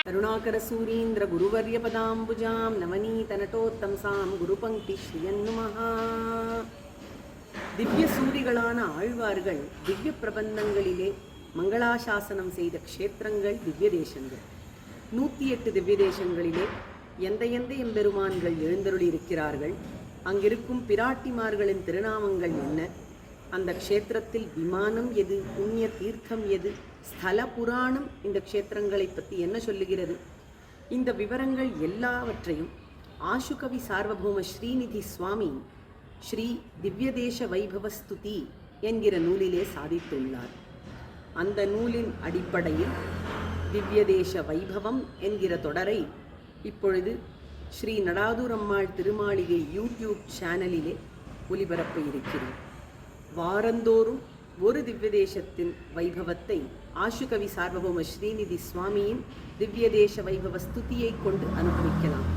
करुणाकरसूरीन्द्र गुरुवर्यपदाम्बुजां नवनीतनटोत्तंसां गुरुपङ्क्तिश्रियन्नुमः. திவ்ய சூரிகளான ஆழ்வார்கள் திவ்ய பிரபந்தங்களிலே மங்களாசாசனம் செய்த க்ஷேத்திரங்கள் திவ்ய தேசங்கள். 108 திவ்ய தேசங்களிலே எந்த எம்பெருமான்கள் எழுந்தருளி இருக்கிறார்கள், அங்கிருக்கும் பிராட்டிமார்களின் திருநாமங்கள் என்ன, அந்த க்ஷேத்திரத்தில் விமானம் எது, புண்ணிய தீர்த்தம் எது, ஸ்தல புராணம் இந்த க்ஷேத்திரங்களை பற்றி என்ன சொல்லுகிறது, இந்த விவரங்கள் எல்லாவற்றையும் ஆசுகவி சார்வபௌம ஸ்ரீநிதி சுவாமி ஸ்ரீ திவ்யதேச வைபவஸ்துதி என்கிற நூலிலே சாதித்துள்ளார். அந்த நூலின் அடிப்படையில் திவ்யதேச வைபவம் என்கிற தொடரை இப்பொழுது ஸ்ரீ நடாதூரம்மாள் திருமாளிகை யூடியூப் சேனலிலே ஒலிபரப்ப இருக்கிறோம். வாரந்தோறும் ஒரு திவ்யதேசத்தின் வைபவத்தை ஆசுகவி சார்வபௌம ஸ்ரீநிதி சுவாமியின் திவ்யதேச வைபவ ஸ்துதியை கொண்டு அனுபவிக்கலாம்.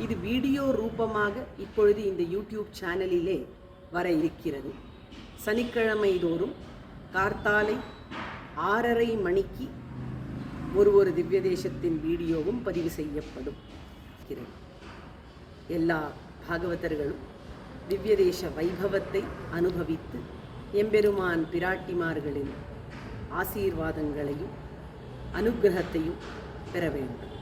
இது வீடியோ ரூபமாக இப்பொழுது இந்த யூடியூப் சேனலிலே வர இருக்கிறது. சனிக்கிழமை தோறும் கார்த்தாலை 6:30 மணிக்கு ஒரு திவ்யதேசத்தின் வீடியோவும் பதிவு செய்யப்படும். எல்லா பாகவதர்களும் திவ்யதேச வைபவத்தை அனுபவித்து எம்பெருமான் பிராட்டிமார்களின் ஆசீர்வாதங்களையும் அனுக்கிரகத்தையும் பெற வேண்டும்.